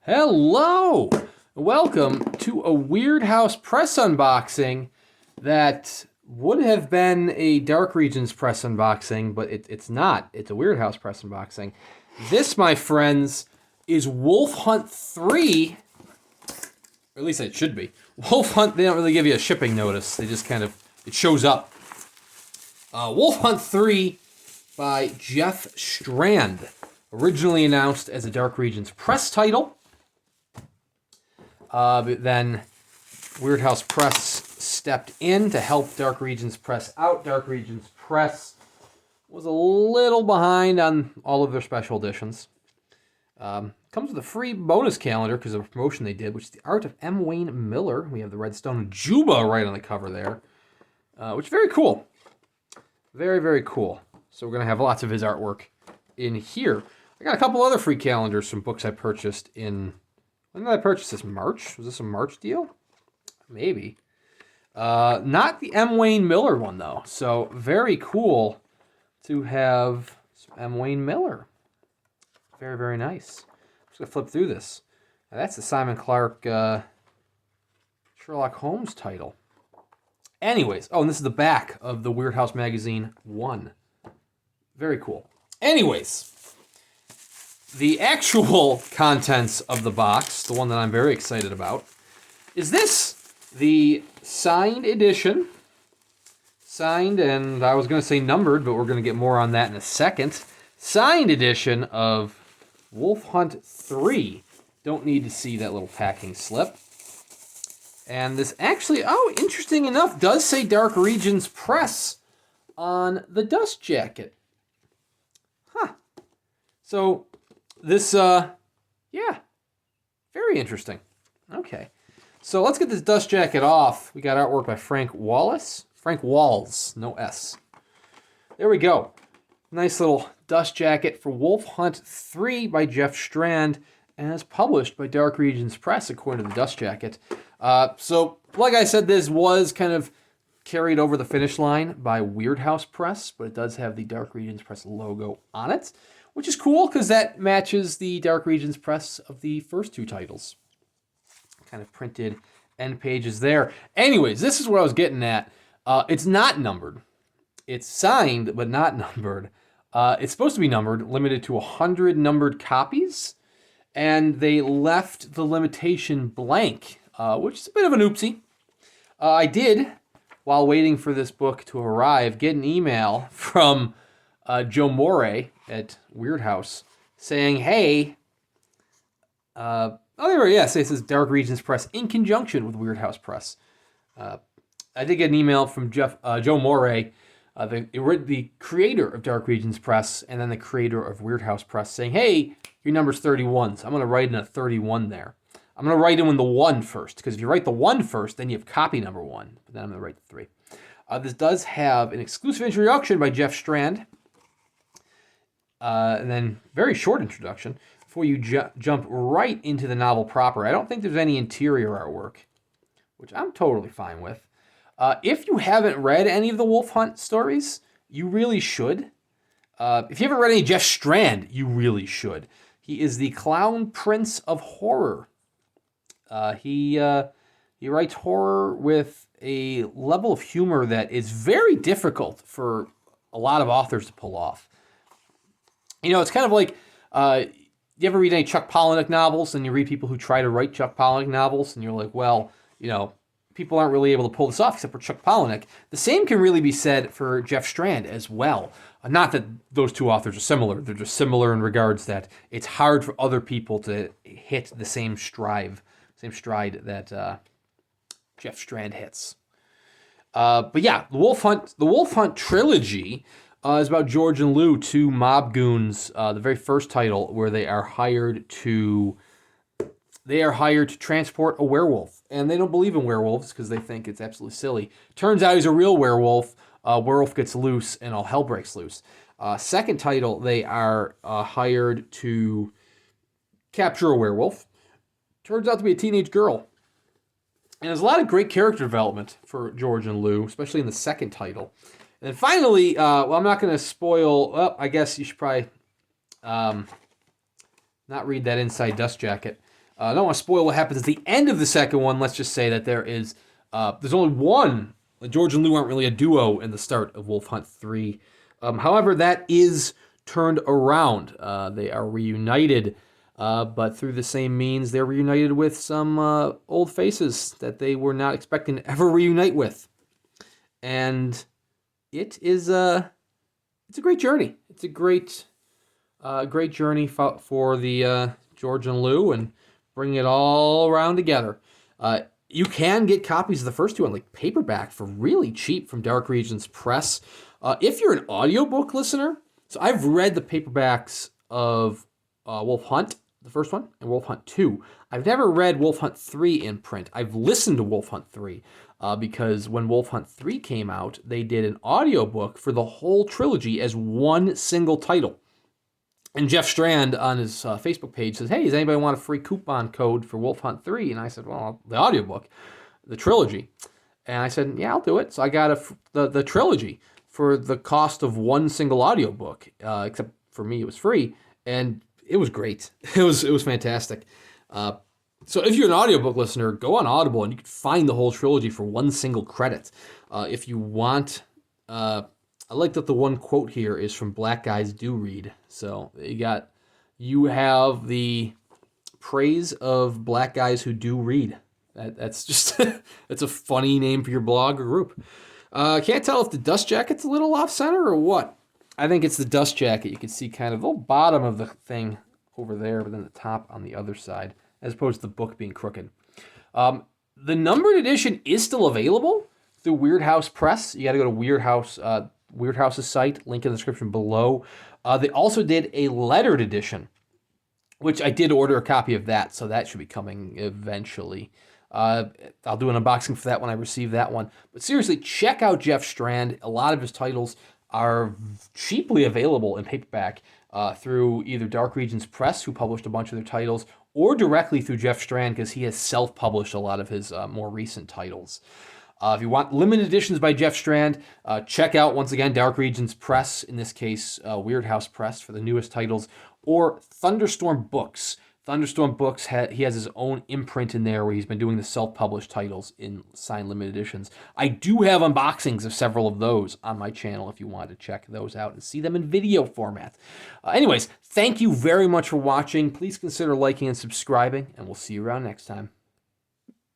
Hello! Welcome to a Weird House press unboxing that would have been a Dark Regions press unboxing, but it's not. It's a Weird House press unboxing. This, my friends, is Wolf Hunt 3, or at least it should be. Wolf Hunt, they don't really give you a shipping notice. They just kind of, it shows up. Wolf Hunt 3 by Jeff Strand. Originally announced as a Dark Regions press title. But then Weird House Press stepped in to help Dark Regions Press out. Dark Regions Press was a little behind on all of their special editions. Comes with a free bonus calendar because of a promotion they did, which is the art of M. Wayne Miller. We have the Redstone Juba right on the cover there, which is very cool. Very, very cool. So we're going to have lots of his artwork in here. I got a couple other free calendars from books I purchased in... When did I purchase this? March? Was this a March deal? Maybe. Not the M. Wayne Miller one, though. So, very cool to have some M. Wayne Miller. Very, very nice. I'm just going to flip through this. Now, that's the Simon Clark Sherlock Holmes title. Anyways. Oh, and this is the back of the Weird House Magazine 1. Very cool. Anyways. The actual contents of the box, the one that I'm very excited about, is this. The signed edition. Signed, and I was going to say numbered, but we're going to get more on that in a second. Signed edition of Wolf Hunt 3. Don't need to see that little packing slip. And this actually, oh, interesting enough, does say Dark Regions Press on the dust jacket. Huh. So... This, yeah, very interesting. Okay, so let's get this dust jacket off. We got artwork by Frank Walls, no S. There we go. Nice little dust jacket for Wolf Hunt 3 by Jeff Strand, and is published by Dark Regions Press, according to the dust jacket. So, like I said, this was kind of carried over the finish line by Weird House Press, but it does have the Dark Regions Press logo on it. Which is cool, because that matches the Dark Regions Press of the first two titles. Kind of printed end pages there. Anyways, this is what I was getting at. It's not numbered. It's signed, but not numbered. It's supposed to be numbered, limited to 100 numbered copies. And they left the limitation blank, which is a bit of an oopsie. I did, while waiting for this book to arrive, get an email from... Joe Moray at Weird House saying, hey, oh, there we go. Yes, it says Dark Regions Press in conjunction with Weird House Press. I did get an email from Joe Moray, the creator of Dark Regions Press, and then the creator of Weird House Press, saying, hey, your number's 31, so I'm going to write in a 31 there. I'm going to write in the 1 first, because if you write the 1 first, then you have copy number 1, but then I'm going to write the 3. This does have an exclusive introduction by Jeff Strand. And then very short introduction before you jump right into the novel proper. I don't think there's any interior artwork, which I'm totally fine with. If you haven't read any of the Wolf Hunt stories, you really should. If you haven't read any Jeff Strand, you really should. He is the clown prince of horror. He writes horror with a level of humor that is very difficult for a lot of authors to pull off. You know, it's kind of like, you ever read any Chuck Palahniuk novels, and you read people who try to write Chuck Palahniuk novels, and you're like, well, you know, people aren't really able to pull this off except for Chuck Palahniuk. The same can really be said for Jeff Strand as well. Not that those two authors are similar. They're just similar in regards that it's hard for other people to hit the same stride that Jeff Strand hits. But yeah, the Wolf Hunt trilogy... is about George and Lou, two mob goons. The very first title, where they are hired to transport a werewolf, and they don't believe in werewolves because they think it's absolutely silly. Turns out he's a real werewolf. Werewolf gets loose, and all hell breaks loose. Second title, they are hired to capture a werewolf. Turns out to be a teenage girl. And there's a lot of great character development for George and Lou, especially in the second title. And then finally, well, I'm not going to spoil... Well, I guess you should probably not read that inside dust jacket. I don't want to spoil what happens at the end of the second one. Let's just say that there's only one. George and Lou aren't really a duo in the start of Wolf Hunt 3. However, that is turned around. They are reunited, but through the same means, they're reunited with some old faces that they were not expecting to ever reunite with. And it's a great journey. It's a great journey for the George and Lou, and bring it all around together. You can get copies of the first two on like paperback for really cheap from Dark Regions Press. If you're an audiobook listener, so I've read the paperbacks of Wolf Hunt, the first one, and Wolf Hunt 2. I've never read Wolf Hunt 3 in print. I've listened to Wolf Hunt 3 because when Wolf Hunt 3 came out, they did an audiobook for the whole trilogy as one single title. And Jeff Strand on his Facebook page says, hey, does anybody want a free coupon code for Wolf Hunt 3? And I said, well, the audiobook, the trilogy. And I said, yeah, I'll do it. So I got the trilogy for the cost of one single audiobook, except for me, it was free. And it was great. It was fantastic. So if you're an audiobook listener, go on Audible and you can find the whole trilogy for one single credit. If you want... I like that the one quote here is from Black Guys Do Read. So you have the praise of black guys who do read. That's just that's a funny name for your blog or group. Can't tell if the dust jacket's a little off center or what. I think it's the dust jacket. You can see kind of the bottom of the thing over there, but then the top on the other side, as opposed to the book being crooked. The numbered edition is still available through Weird House Press. You got to go to Weird House's site, link in the description below. They also did a lettered edition, which I did order a copy of that, so that should be coming eventually. I'll do an unboxing for that when I receive that one. But seriously, check out Jeff Strand. A lot of his titles are cheaply available in paperback through either Dark Regions Press, who published a bunch of their titles, or directly through Jeff Strand, because he has self-published a lot of his more recent titles. If you want limited editions by Jeff Strand, check out, once again, Dark Regions Press, in this case, Weird House Press for the newest titles, or Thunderstorm Books. Thunderstorm Books, he has his own imprint in there where he's been doing the self-published titles in signed limited editions. I do have unboxings of several of those on my channel if you want to check those out and see them in video format. Anyways, thank you very much for watching. Please consider liking and subscribing, and we'll see you around next time.